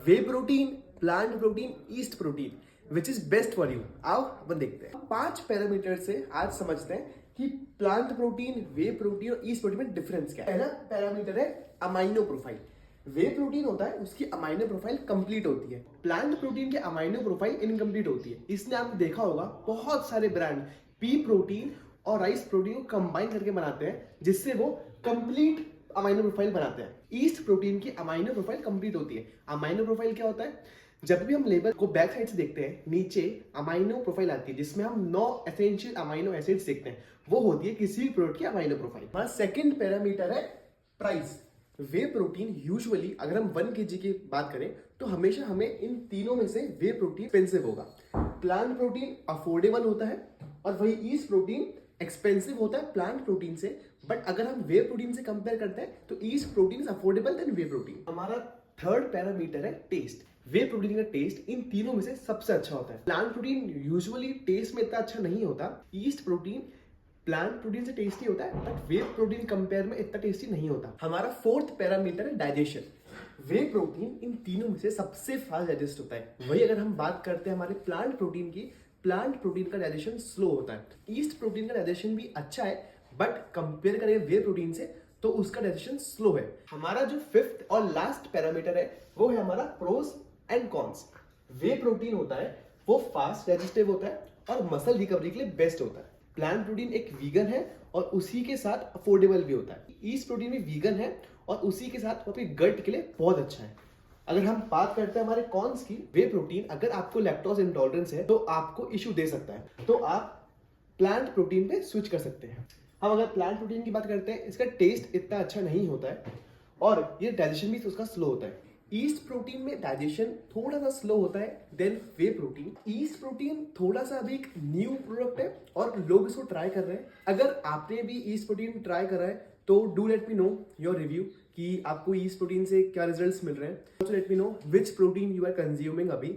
Way protein, plant protein, east protein, which is best for you. आओ अपन देखते हैं 5 parameter से आज समझते हैं कि प्लांट प्रोटीन, वे प्रोटीन और ईस्ट प्रोटीन में डिफरेंस क्या है। पहला पैरामीटर है अमाइनो प्रोफाइल। वे प्रोटीन होता है उसकी अमाइनो प्रोफाइल कंप्लीट होती है, प्लांट प्रोटीन की अमाइनो प्रोफाइल इनकम्प्लीट होती है। इसने आपने देखा होगा बहुत सारे ब्रांड पी प्रोटीन और राइस प्रोटीन को कंबाइन करके बनाते हैं जिससे वो कंप्लीट अमाइनो प्रोफाइल बनाते हैं। ईस्ट प्रोटीन की अमाइनो प्रोफाइल कंप्लीट होती है। अमाइनो प्रोफाइल क्या होता है? जब भी हम लेबल को बैक साइड से देखते हैं, नीचे अमाइनो प्रोफाइल आती है जिसमें हम 9 एसेंशियल अमाइनो एसिड्स देखते हैं, वो होती है किसी भी प्रोडक्ट की अमाइनो प्रोफाइल। हमारा सेकंड पैरामीटर है प्राइस। वे प्रोटीन यूजुअली अगर हम 1 kg की बात करें तो हमेशा हमें इन तीनों में से वे प्रोटीन एक्सपेंसिव होगा। प्लांट प्रोटीन अफोर्डेबल होता है और वही ईस्ट प्रोटीन एक्सपेंसिव होता है प्लांट प्रोटीन से। बट अगर हम वे प्रोटीन से कंपेयर करते हैं तो yeast protein is affordable than whey protein. हमारा थर्ड पैरामीटर है टेस्ट। वे प्रोटीन का टेस्ट इन तीनों में से सबसे अच्छा होता है। प्लांट प्रोटीन यूजुअली टेस्ट में इतना अच्छा नहीं होता, ईस्ट प्रोटीन प्लांट प्रोटीन से टेस्टी होता है, बट वे प्रोटीन कंपेयर में इतना टेस्टी नहीं होता। हमारा फोर्थ पैरामीटर है डाइजेशन। वे प्रोटीन इन तीनों में से सबसे फास्ट डाइजेस्ट होता है। वही अगर हम बात करते हैं हमारे प्लांट प्रोटीन की, प्लांट प्रोटीन का डाइजेशन स्लो होता है। ईस्ट प्रोटीन का डाइजेशन भी अच्छा है बट कंपेयर करें वे प्रोटीन से तो उसका डाइजेशन स्लो है। हमारा जो फिफ्थ और लास्ट पैरामीटर है वो है हमारा pros and cons. Way protein होता है वो फास्ट डाइजेस्टिव होता है और मसल रिकवरी के लिए बेस्ट होता है। प्लांट प्रोटीन एक वीगन है और उसी के साथ अफोर्डेबल भी होता है। ईस्ट प्रोटीन भी वीगन है और उसी के साथ वो आपके गट के लिए बहुत अच्छा है। अगर हम बात करते हैं हमारे कॉन्स की, वे प्रोटीन अगर आपको लैक्टोज इंटॉलरेंस है तो आपको इश्यू दे सकता है, तो आप प्लांट प्रोटीन पे स्विच कर सकते हैं। हम अगर प्लांट प्रोटीन की बात करते हैं, इसका टेस्ट इतना अच्छा नहीं होता है और ये डाइजेशन भी उसका स्लो होता है। ईस्ट प्रोटीन में डाइजेशन थोड़ा सा स्लो होता है then whey protein. East protein थोड़ा सा अभी एक न्यू प्रोडक्ट है और लोग इसको ट्राई कर रहे हैं। अगर आपने भी ईस्ट प्रोटीन ट्राई करा है तो do let me know your review कि आपको ईस्ट प्रोटीन से क्या रिजल्ट्स मिल रहे हैं। Let me know which protein you are consuming अभी।